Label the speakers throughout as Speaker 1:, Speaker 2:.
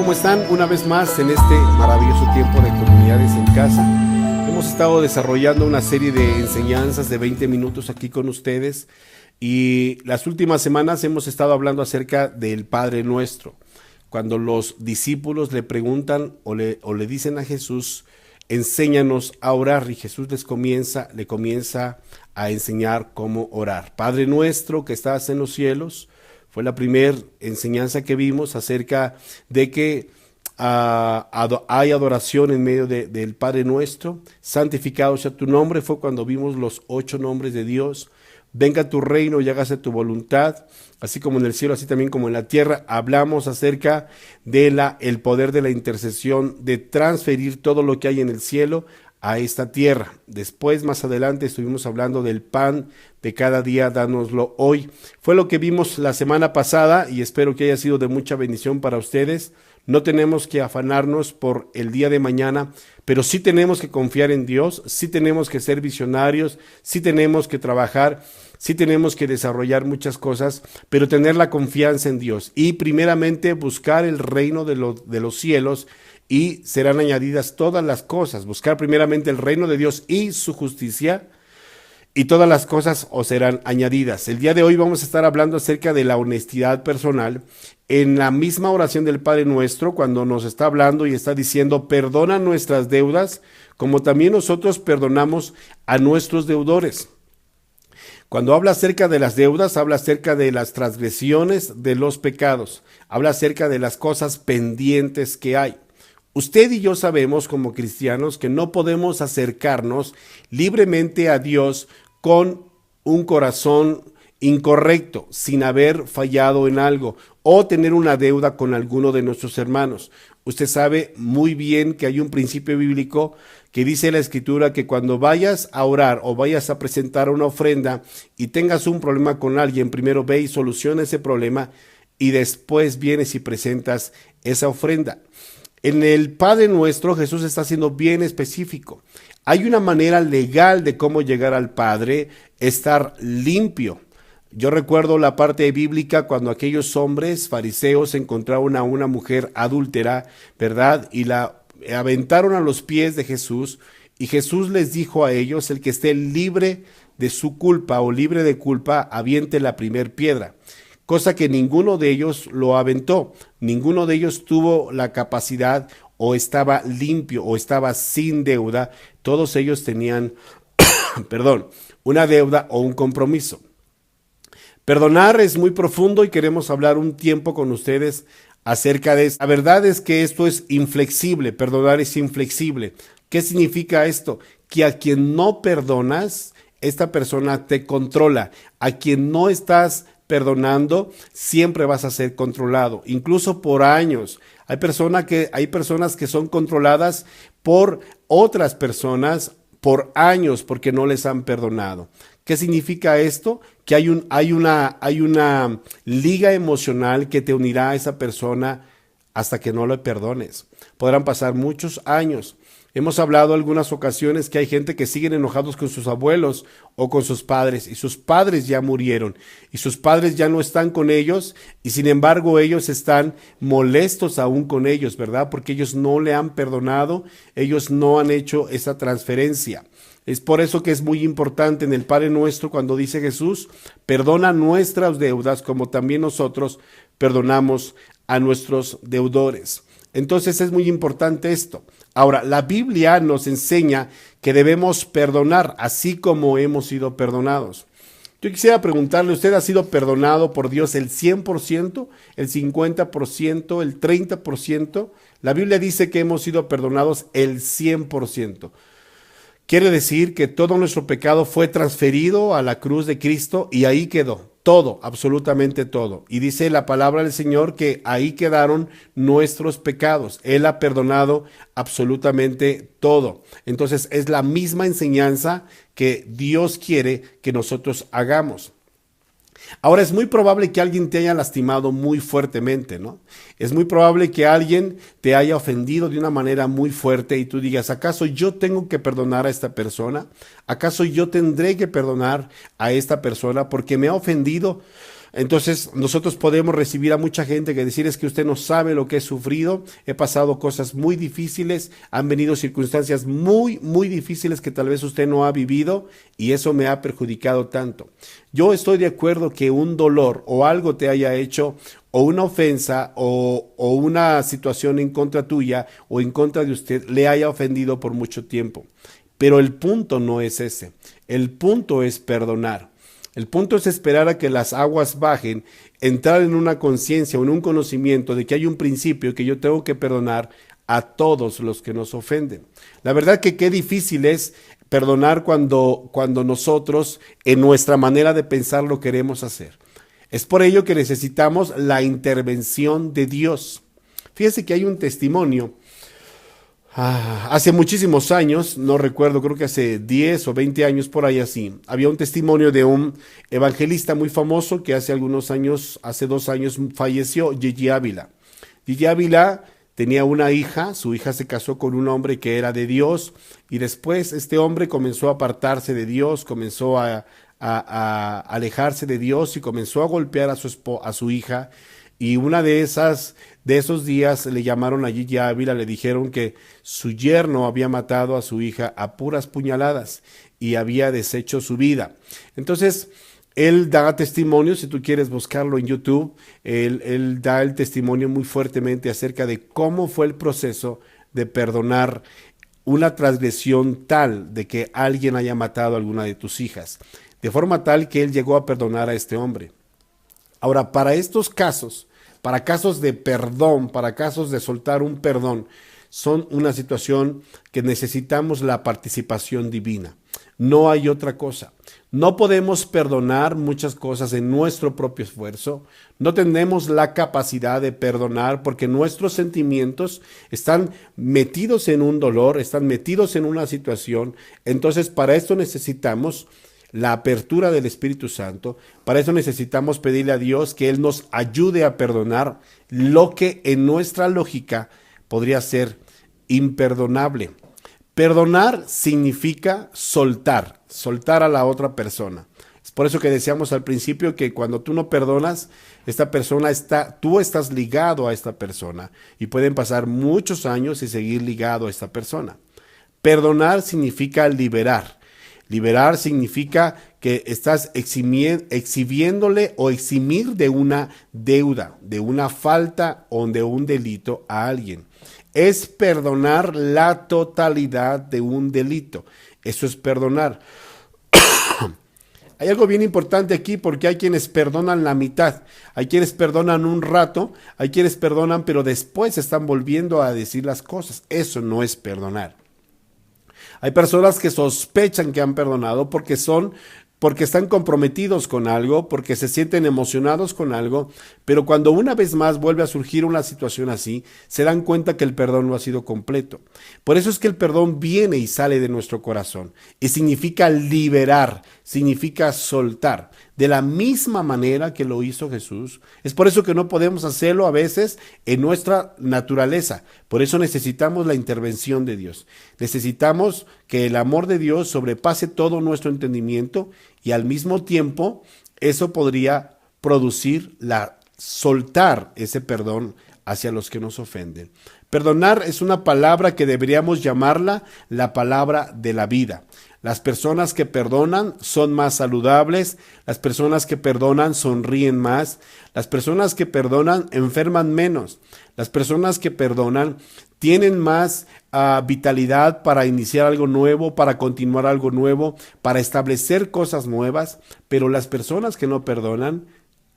Speaker 1: ¿Cómo están? Una vez más en este maravilloso tiempo de comunidades en casa. Hemos estado desarrollando una serie de enseñanzas de 20 minutos aquí con ustedes y las últimas semanas hemos estado hablando acerca del Padre Nuestro. Cuando los discípulos le preguntan o le dicen a Jesús, enséñanos a orar, y Jesús le comienza a enseñar cómo orar. Padre Nuestro que estás en los cielos. Fue la primera enseñanza que vimos acerca de que hay adoración en medio del Padre Nuestro. Santificado sea tu nombre. Fue cuando vimos los 8 nombres de Dios. Venga tu reino y hágase tu voluntad, así como en el cielo, así también como en la tierra. Hablamos acerca de el poder de la intercesión, de transferir todo lo que hay en el cielo a esta tierra. Después, más adelante, estuvimos hablando del pan de cada día, dánoslo hoy. Fue lo que vimos la semana pasada y espero que haya sido de mucha bendición para ustedes. No tenemos que afanarnos por el día de mañana, pero sí tenemos que confiar en Dios, sí tenemos que ser visionarios, sí tenemos que trabajar, sí tenemos que desarrollar muchas cosas, pero tener la confianza en Dios y primeramente buscar el reino de los cielos, y serán añadidas todas las cosas. Buscar primeramente el reino de Dios y su justicia, y todas las cosas os serán añadidas. El día de hoy vamos a estar hablando acerca de la honestidad personal. En la misma oración del Padre Nuestro, cuando nos está hablando y está diciendo, perdona nuestras deudas, como también nosotros perdonamos a nuestros deudores. Cuando habla acerca de las deudas, habla acerca de las transgresiones, de los pecados. Habla acerca de las cosas pendientes que hay. Usted y yo sabemos como cristianos que no podemos acercarnos libremente a Dios con un corazón incorrecto, sin haber fallado en algo o tener una deuda con alguno de nuestros hermanos. Usted sabe muy bien que hay un principio bíblico que dice la Escritura que cuando vayas a orar o vayas a presentar una ofrenda y tengas un problema con alguien, primero ve y soluciona ese problema y después vienes y presentas esa ofrenda. En el Padre Nuestro, Jesús está siendo bien específico. Hay una manera legal de cómo llegar al Padre, estar limpio. Yo recuerdo la parte bíblica cuando aquellos hombres fariseos encontraron a una mujer adúltera, ¿verdad? Y la aventaron a los pies de Jesús, y Jesús les dijo a ellos, el que esté libre de su culpa o libre de culpa, aviente la primer piedra. Cosa que ninguno de ellos lo aventó, ninguno de ellos tuvo la capacidad o estaba limpio o estaba sin deuda, todos ellos tenían, una deuda o un compromiso. Perdonar es muy profundo y queremos hablar un tiempo con ustedes acerca de esto. La verdad es que esto es inflexible, perdonar es inflexible. ¿Qué significa esto? Que a quien no perdonas, esta persona te controla, a quien no estás perdonando, siempre vas a ser controlado, incluso por años. Hay personas que son controladas por otras personas por años porque no les han perdonado. ¿Qué significa esto? Que hay una liga emocional que te unirá a esa persona hasta que no le perdones. Podrán pasar muchos años. Hemos hablado algunas ocasiones que hay gente que siguen enojados con sus abuelos o con sus padres, y sus padres ya murieron y sus padres ya no están con ellos, y sin embargo ellos están molestos aún con ellos, ¿verdad? Porque ellos no le han perdonado, ellos no han hecho esa transferencia. Es por eso que es muy importante en el Padre Nuestro cuando dice Jesús, perdona nuestras deudas como también nosotros perdonamos a nuestros deudores. Entonces es muy importante esto. Ahora, la Biblia nos enseña que debemos perdonar así como hemos sido perdonados. Yo quisiera preguntarle, ¿usted ha sido perdonado por Dios el 100%, el 50%, el 30%? La Biblia dice que hemos sido perdonados el 100%. Quiere decir que todo nuestro pecado fue transferido a la cruz de Cristo y ahí quedó. Todo, absolutamente todo. Y dice la palabra del Señor que ahí quedaron nuestros pecados. Él ha perdonado absolutamente todo. Entonces es la misma enseñanza que Dios quiere que nosotros hagamos. Ahora, es muy probable que alguien te haya lastimado muy fuertemente, ¿no? Es muy probable que alguien te haya ofendido de una manera muy fuerte y tú digas, ¿acaso yo tengo que perdonar a esta persona? ¿Acaso yo tendré que perdonar a esta persona porque me ha ofendido Entonces nosotros podemos recibir a mucha gente que decir es que usted no sabe lo que he sufrido, he pasado cosas muy difíciles, han venido circunstancias muy, muy difíciles que tal vez usted no ha vivido y eso me ha perjudicado tanto. Yo estoy de acuerdo que un dolor o algo te haya hecho o una ofensa o una situación en contra tuya o en contra de usted le haya ofendido por mucho tiempo. Pero el punto no es ese, el punto es perdonar. El punto es esperar a que las aguas bajen, entrar en una conciencia o en un conocimiento de que hay un principio que yo tengo que perdonar a todos los que nos ofenden. La verdad que qué difícil es perdonar cuando nosotros en nuestra manera de pensar lo queremos hacer. Es por ello que necesitamos la intervención de Dios. Fíjese que hay un testimonio. Hace muchísimos años, no recuerdo, creo que hace 10 o 20 años por ahí así, había un testimonio de un evangelista muy famoso que hace algunos años, hace 2 años falleció, Gigi Ávila. Gigi Ávila tenía una hija, su hija se casó con un hombre que era de Dios y después este hombre comenzó a apartarse de Dios, comenzó a alejarse de Dios y comenzó a golpear a su hija. Y una de esos días le llamaron a Gigi Ávila, le dijeron que su yerno había matado a su hija a puras puñaladas y había deshecho su vida. Entonces, él da testimonio, si tú quieres buscarlo en YouTube, él da el testimonio muy fuertemente acerca de cómo fue el proceso de perdonar una transgresión tal de que alguien haya matado a alguna de tus hijas, de forma tal que él llegó a perdonar a este hombre. Ahora, para estos casos, para casos de perdón, para casos de soltar un perdón, son una situación que necesitamos la participación divina. No hay otra cosa. No podemos perdonar muchas cosas en nuestro propio esfuerzo. No tenemos la capacidad de perdonar porque nuestros sentimientos están metidos en un dolor, están metidos en una situación. Entonces, para esto necesitamos la apertura del Espíritu Santo. Para eso necesitamos pedirle a Dios que Él nos ayude a perdonar lo que en nuestra lógica podría ser imperdonable. Perdonar significa soltar a la otra persona. Es por eso que decíamos al principio que cuando tú no perdonas, tú estás ligado a esta persona y pueden pasar muchos años y seguir ligado a esta persona. Perdonar significa liberar. Liberar significa que estás exhibiéndole o eximir de una deuda, de una falta o de un delito a alguien. Es perdonar la totalidad de un delito. Eso es perdonar. Hay algo bien importante aquí porque hay quienes perdonan la mitad, hay quienes perdonan un rato, hay quienes perdonan pero después están volviendo a decir las cosas. Eso no es perdonar. Hay personas que sospechan que han perdonado porque están comprometidos con algo, porque se sienten emocionados con algo, pero cuando una vez más vuelve a surgir una situación así, se dan cuenta que el perdón no ha sido completo. Por eso es que el perdón viene y sale de nuestro corazón y significa liberar, significa soltar, de la misma manera que lo hizo Jesús. Es por eso que no podemos hacerlo a veces en nuestra naturaleza. Por eso necesitamos la intervención de Dios. Necesitamos que el amor de Dios sobrepase todo nuestro entendimiento y al mismo tiempo eso podría producir soltar ese perdón hacia los que nos ofenden. Perdonar es una palabra que deberíamos llamarla la palabra de la vida. Las personas que perdonan son más saludables, las personas que perdonan sonríen más, las personas que perdonan enferman menos, las personas que perdonan tienen más vitalidad para iniciar algo nuevo, para continuar algo nuevo, para establecer cosas nuevas, pero las personas que no perdonan,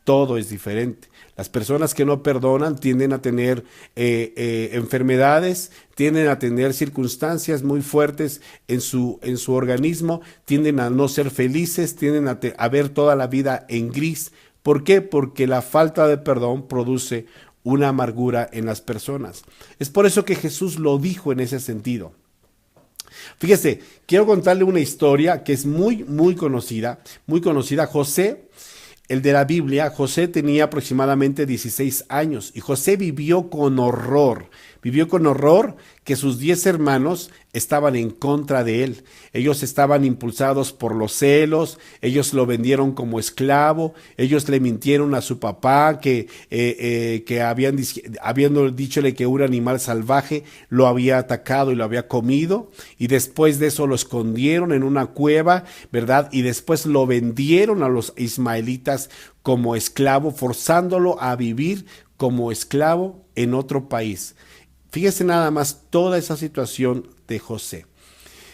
Speaker 1: todo es diferente. Las personas que no perdonan tienden a tener enfermedades, tienden a tener circunstancias muy fuertes en su organismo, tienden a no ser felices, tienden a ver toda la vida en gris. ¿Por qué? Porque la falta de perdón produce una amargura en las personas. Es por eso que Jesús lo dijo en ese sentido. Fíjese, quiero contarle una historia que es muy, muy conocida, muy conocida. José, el de la Biblia, José tenía aproximadamente 16 años y José vivió con horror que sus 10 hermanos estaban en contra de él. Ellos estaban impulsados por los celos, ellos lo vendieron como esclavo, ellos le mintieron a su papá que habiendo dichole que un animal salvaje lo había atacado y lo había comido, y después de eso lo escondieron en una cueva, ¿verdad? Y después lo vendieron a los ismaelitas como esclavo, forzándolo a vivir como esclavo en otro país. Fíjese nada más toda esa situación de José.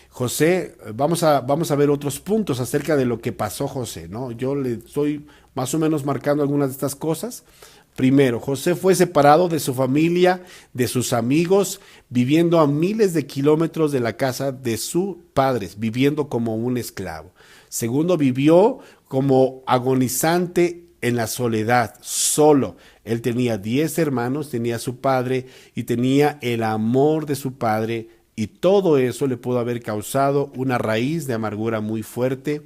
Speaker 1: José, vamos a ver otros puntos acerca de lo que pasó José, ¿no? Yo le estoy más o menos marcando algunas de estas cosas. Primero, José fue separado de su familia, de sus amigos, viviendo a miles de kilómetros de la casa de sus padres, viviendo como un esclavo. Segundo, vivió como agonizante en la soledad, solo. Él tenía 10 hermanos, tenía a su padre y tenía el amor de su padre, y todo eso le pudo haber causado una raíz de amargura muy fuerte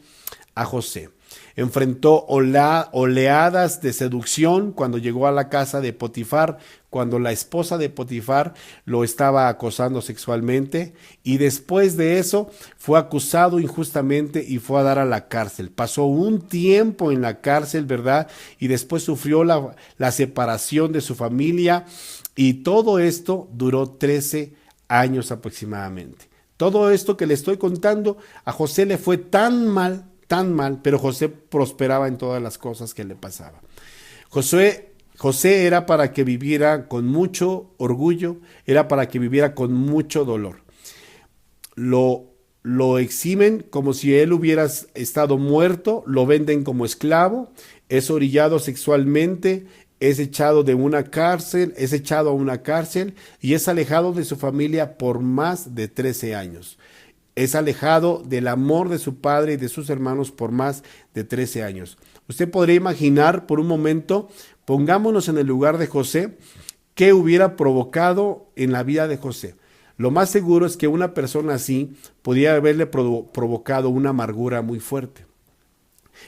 Speaker 1: a José. Enfrentó oleadas de seducción cuando llegó a la casa de Potifar, cuando la esposa de Potifar lo estaba acosando sexualmente, y después de eso fue acusado injustamente y fue a dar a la cárcel. Pasó un tiempo en la cárcel, ¿verdad? Y después sufrió la separación de su familia, y todo esto duró 13 años aproximadamente. Todo esto que le estoy contando, a José le fue tan mal, pero José prosperaba en todas las cosas que le pasaban. José era para que viviera con mucho orgullo, era para que viviera con mucho dolor. Lo exhiben como si él hubiera estado muerto, lo venden como esclavo, es orillado sexualmente, es echado a una cárcel y es alejado de su familia por más de 13 años. Es alejado del amor de su padre y de sus hermanos por más de 13 años. Usted podría imaginar por un momento, pongámonos en el lugar de José, ¿qué hubiera provocado en la vida de José? Lo más seguro es que una persona así podía haberle provocado una amargura muy fuerte.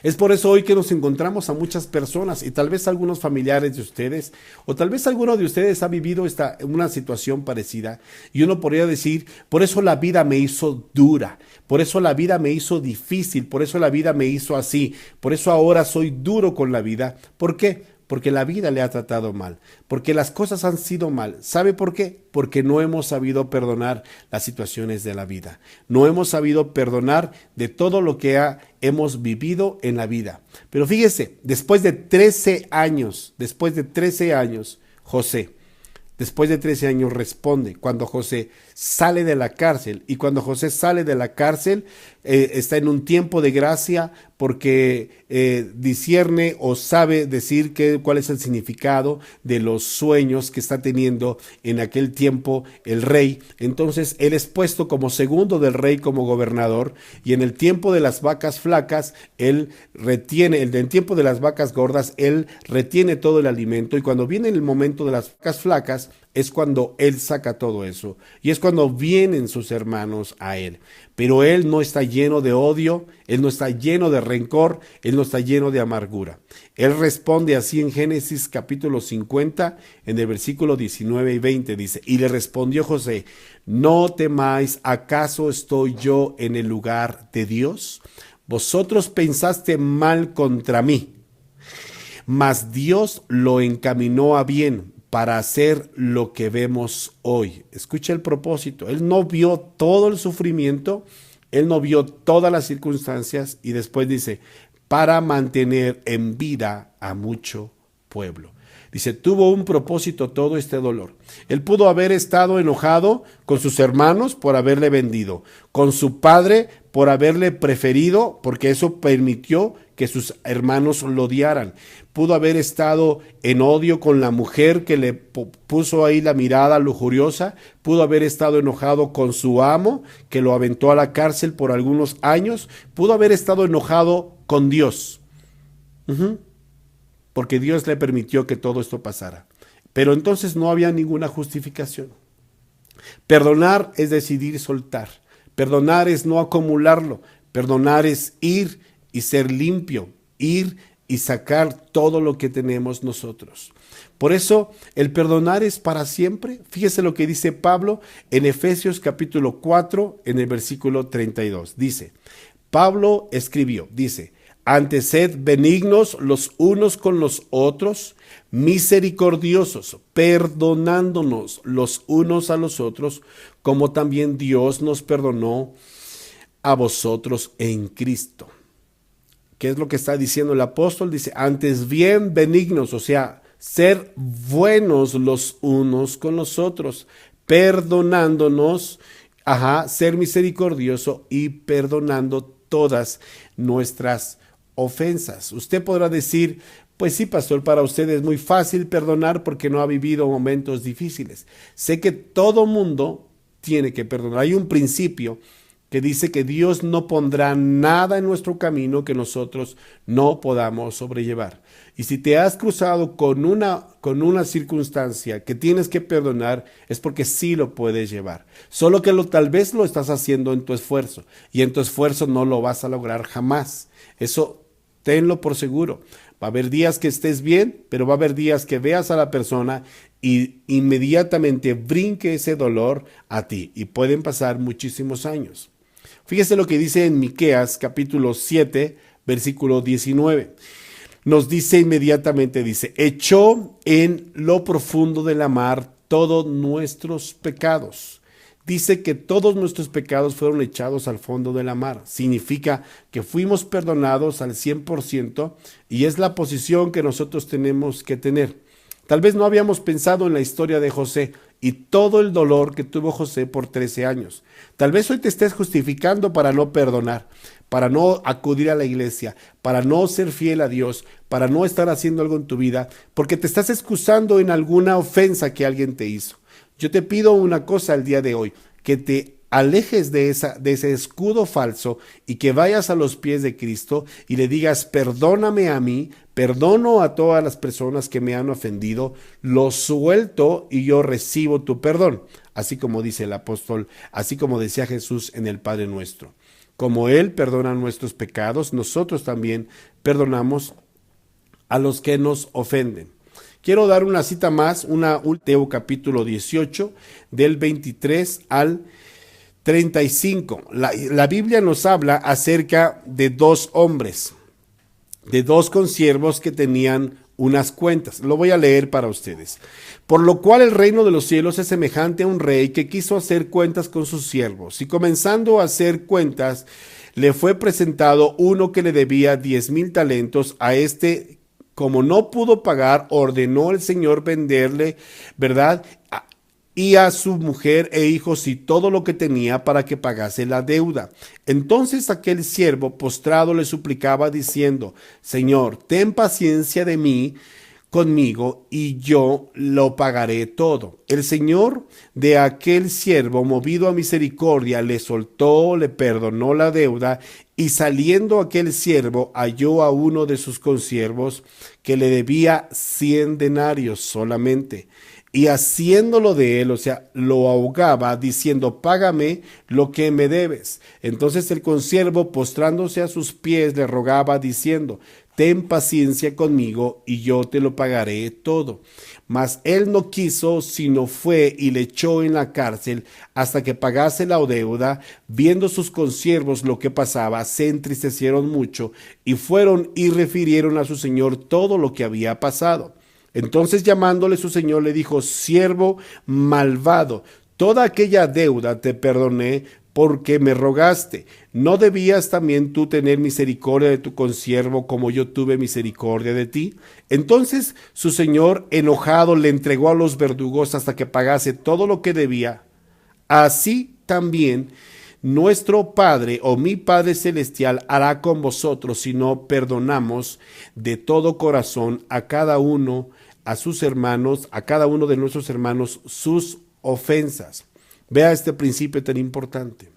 Speaker 1: Es por eso hoy que nos encontramos a muchas personas, y tal vez algunos familiares de ustedes, o tal vez alguno de ustedes ha vivido una situación parecida, y uno podría decir, por eso la vida me hizo dura, por eso la vida me hizo difícil, por eso la vida me hizo así, por eso ahora soy duro con la vida. ¿Por qué? Porque la vida le ha tratado mal, porque las cosas han sido mal. ¿Sabe por qué? Porque no hemos sabido perdonar las situaciones de la vida. No hemos sabido perdonar de todo lo que hemos vivido en la vida. Pero fíjese, después de 13 años, José, después de 13 años responde cuando José sale de la cárcel. Y cuando José sale de la cárcel, está en un tiempo de gracia porque discierne o sabe decir cuál es el significado de los sueños que está teniendo en aquel tiempo el rey. Entonces él es puesto como segundo del rey, como gobernador, y en el tiempo de las vacas flacas, en el tiempo de las vacas gordas, él retiene todo el alimento, y cuando viene el momento de las vacas flacas, es cuando él saca todo eso, y es cuando vienen sus hermanos a él. Pero él no está lleno de odio, él no está lleno de rencor, él no está lleno de amargura. Él responde así en Génesis capítulo 50, en el versículo 19 y 20, dice, y le respondió José, no temáis, ¿acaso estoy yo en el lugar de Dios? Vosotros pensaste mal contra mí, mas Dios lo encaminó a bien, para hacer lo que vemos hoy. Escucha el propósito. Él no vio todo el sufrimiento, él no vio todas las circunstancias, y después dice, para mantener en vida a mucho pueblo. Dice, tuvo un propósito todo este dolor. Él pudo haber estado enojado con sus hermanos por haberle vendido, con su padre por haberle preferido, porque eso permitió que sus hermanos lo odiaran. Pudo haber estado en odio con la mujer que le puso ahí la mirada lujuriosa. Pudo haber estado enojado con su amo que lo aventó a la cárcel por algunos años. Pudo haber estado enojado con Dios. Porque Dios le permitió que todo esto pasara. Pero entonces no había ninguna justificación. Perdonar es decidir soltar. Perdonar es no acumularlo. Perdonar es ir y ser limpio. Ir y sacar todo lo que tenemos nosotros. Por eso el perdonar es para siempre. Fíjese lo que dice Pablo en Efesios capítulo 4 en el versículo 32. Dice, Pablo escribió, dice, antes sed benignos los unos con los otros, misericordiosos, perdonándonos los unos a los otros, como también Dios nos perdonó a vosotros en Cristo. ¿Qué es lo que está diciendo el apóstol? Dice, antes bien benignos, o sea, ser buenos los unos con los otros, perdonándonos, ser misericordioso y perdonando todas nuestras ofensas. Usted podrá decir, pues sí, pastor, para usted es muy fácil perdonar porque no ha vivido momentos difíciles. Sé que todo mundo tiene que perdonar. Hay un principio que dice que Dios no pondrá nada en nuestro camino que nosotros no podamos sobrellevar. Y si te has cruzado con una circunstancia que tienes que perdonar, es porque sí lo puedes llevar. Solo que tal vez lo estás haciendo en tu esfuerzo, y en tu esfuerzo no lo vas a lograr jamás. Eso tenlo por seguro. Va a haber días que estés bien, pero va a haber días que veas a la persona y inmediatamente brinque ese dolor a ti. Y pueden pasar muchísimos años. Fíjese lo que dice en Miqueas capítulo 7, versículo 19. Nos dice inmediatamente, dice, echó en lo profundo de la mar todos nuestros pecados. Dice que todos nuestros pecados fueron echados al fondo de la mar. Significa que fuimos perdonados al 100% y es la posición que nosotros tenemos que tener. Tal vez no habíamos pensado en la historia de José y todo el dolor que tuvo José por 13 años. Tal vez hoy te estés justificando para no perdonar, para no acudir a la iglesia, para no ser fiel a Dios, para no estar haciendo algo en tu vida, porque te estás excusando en alguna ofensa que alguien te hizo. Yo te pido una cosa el día de hoy, que te alejes de ese escudo falso y que vayas a los pies de Cristo y le digas, perdóname a mí, perdono a todas las personas que me han ofendido, lo suelto y yo recibo tu perdón. Así como dice el apóstol, así como decía Jesús en el Padre Nuestro. Como Él perdona nuestros pecados, nosotros también perdonamos a los que nos ofenden. Quiero dar una cita más, Mateo capítulo 18, del 23 al 35. La Biblia nos habla acerca de dos hombres, de dos consiervos que tenían unas cuentas. Lo voy a leer para ustedes. Por lo cual el reino de los cielos es semejante a un rey que quiso hacer cuentas con sus siervos. Y comenzando a hacer cuentas, le fue presentado uno que le debía 10,000 talentos. A este, como no pudo pagar, ordenó el Señor venderle, ¿verdad?, y a su mujer e hijos y todo lo que tenía para que pagase la deuda. Entonces aquel siervo postrado le suplicaba diciendo, Señor, ten paciencia de mí, conmigo, y yo lo pagaré todo. El Señor de aquel siervo, movido a misericordia, le soltó, le perdonó la deuda, y saliendo aquel siervo halló a uno de sus consiervos que le debía 100 denarios solamente. Y haciéndolo de él, o sea, lo ahogaba diciendo, págame lo que me debes. Entonces el consiervo, postrándose a sus pies, le rogaba diciendo, ten paciencia conmigo y yo te lo pagaré todo. Mas él no quiso, sino fue y le echó en la cárcel hasta que pagase la deuda. Viendo sus consiervos lo que pasaba, se entristecieron mucho y fueron y refirieron a su señor todo lo que había pasado. Entonces llamándole su señor le dijo, siervo malvado, toda aquella deuda te perdoné porque me rogaste. ¿No debías también tú tener misericordia de tu consiervo como yo tuve misericordia de ti? Entonces su señor enojado le entregó a los verdugos hasta que pagase todo lo que debía. Así también nuestro Padre o mi Padre Celestial hará con vosotros si no perdonamos de todo corazón a cada uno, a sus hermanos, a cada uno de nuestros hermanos sus ofensas. Vea este principio tan importante.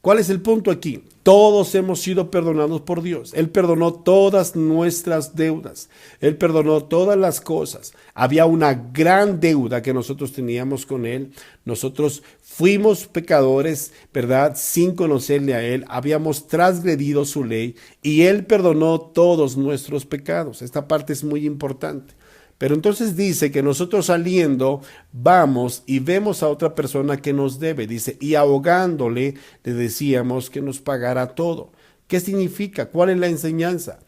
Speaker 1: ¿Cuál es el punto aquí? Todos hemos sido perdonados por Dios. Él perdonó todas nuestras deudas. Él perdonó todas las cosas. Había una gran deuda que nosotros teníamos con Él. Nosotros fuimos pecadores, ¿verdad? Sin conocerle a Él. Habíamos transgredido su ley y Él perdonó todos nuestros pecados. Esta parte es muy importante. Pero entonces dice que nosotros saliendo vamos y vemos a otra persona que nos debe. Dice, y ahogándole le decíamos que nos pagara todo. ¿Qué significa? ¿Cuál es la enseñanza?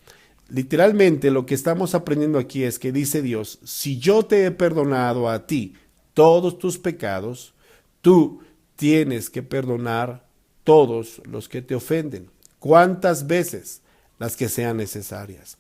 Speaker 1: Literalmente lo que estamos aprendiendo aquí es que dice Dios, si yo te he perdonado a ti todos tus pecados, tú tienes que perdonar todos los que te ofenden. ¿Cuántas veces? Las que sean necesarias.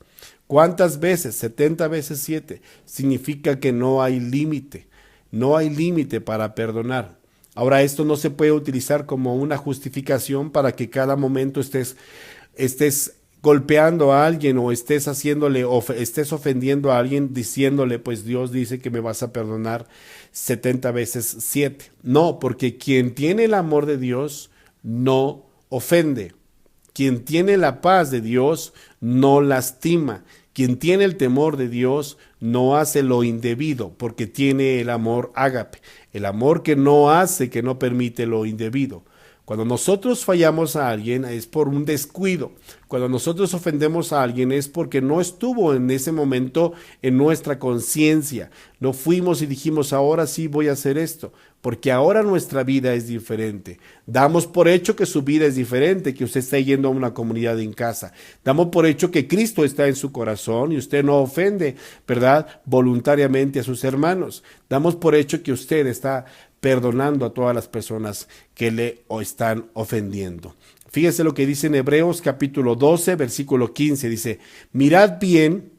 Speaker 1: ¿Cuántas veces? 70 veces 7. Significa que no hay límite. No hay límite para perdonar. Ahora, esto no se puede utilizar como una justificación para que cada momento estés golpeando a alguien o estés estés ofendiendo a alguien diciéndole, pues Dios dice que me vas a perdonar 70 veces 7. No, porque quien tiene el amor de Dios no ofende. Quien tiene la paz de Dios no lastima. Quien tiene el temor de Dios no hace lo indebido, porque tiene el amor ágape, el amor que no hace, que no permite lo indebido. Cuando nosotros fallamos a alguien es por un descuido. Cuando nosotros ofendemos a alguien es porque no estuvo en ese momento en nuestra conciencia. No fuimos y dijimos, ahora sí voy a hacer esto, porque ahora nuestra vida es diferente. Damos por hecho que su vida es diferente, que usted está yendo a una comunidad en casa. Damos por hecho que Cristo está en su corazón y usted no ofende, ¿verdad?, voluntariamente a sus hermanos. Damos por hecho que usted está perdonando a todas las personas que le están ofendiendo. Fíjese lo que dice en Hebreos capítulo 12, versículo 15. Dice, mirad bien,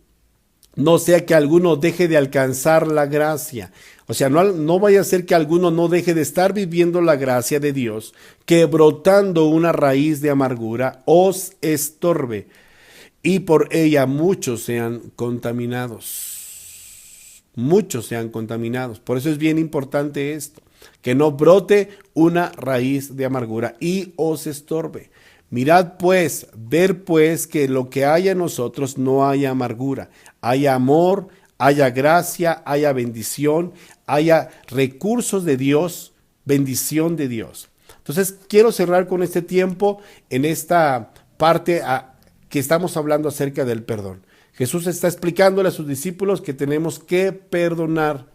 Speaker 1: no sea que alguno deje de alcanzar la gracia. O sea, no vaya a ser que alguno no deje de estar viviendo la gracia de Dios, que brotando una raíz de amargura os estorbe, y por ella muchos sean contaminados. Muchos sean contaminados. Por eso es bien importante esto, que no brote una raíz de amargura y os estorbe. Mirad pues, ver pues que lo que haya en nosotros no haya amargura, haya amor, haya gracia, haya bendición, haya recursos de Dios, bendición de Dios. Entonces quiero cerrar con este tiempo en esta parte que estamos hablando acerca del perdón. Jesús está explicándole a sus discípulos que tenemos que perdonar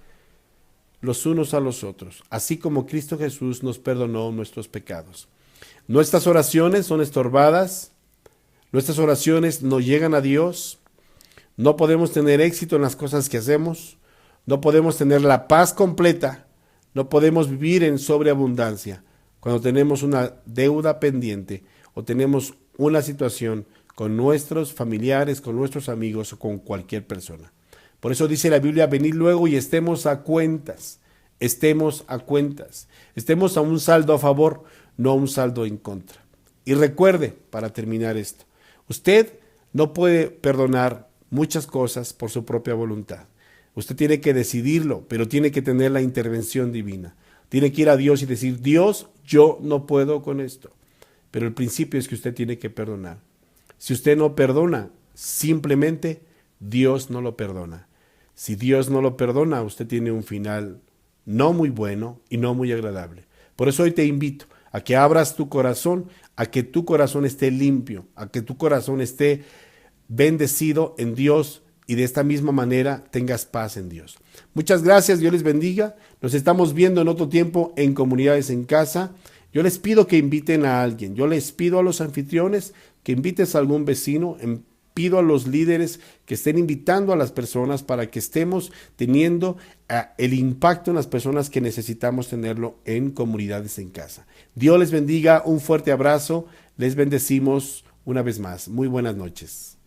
Speaker 1: los unos a los otros, así como Cristo Jesús nos perdonó nuestros pecados. Nuestras oraciones son estorbadas, nuestras oraciones no llegan a Dios, no podemos tener éxito en las cosas que hacemos, no podemos tener la paz completa, no podemos vivir en sobreabundancia cuando tenemos una deuda pendiente o tenemos una situación con nuestros familiares, con nuestros amigos o con cualquier persona. Por eso dice la Biblia, venid luego y estemos a cuentas, estemos a un saldo a favor, no a un saldo en contra. Y recuerde, para terminar esto, usted no puede perdonar muchas cosas por su propia voluntad. Usted tiene que decidirlo, pero tiene que tener la intervención divina. Tiene que ir a Dios y decir, Dios, yo no puedo con esto. Pero el principio es que usted tiene que perdonar. Si usted no perdona, simplemente Dios no lo perdona. Si Dios no lo perdona, usted tiene un final no muy bueno y no muy agradable. Por eso hoy te invito a que abras tu corazón, a que tu corazón esté limpio, a que tu corazón esté bendecido en Dios y de esta misma manera tengas paz en Dios. Muchas gracias, Dios les bendiga. Nos estamos viendo en otro tiempo en Comunidades en Casa. Yo les pido que inviten a alguien. Yo les pido a los anfitriones que invites a algún vecino. Pido a los líderes que estén invitando a las personas para que estemos teniendo el impacto en las personas que necesitamos tenerlo en Comunidades en Casa. Dios les bendiga, un fuerte abrazo, les bendecimos una vez más. Muy buenas noches.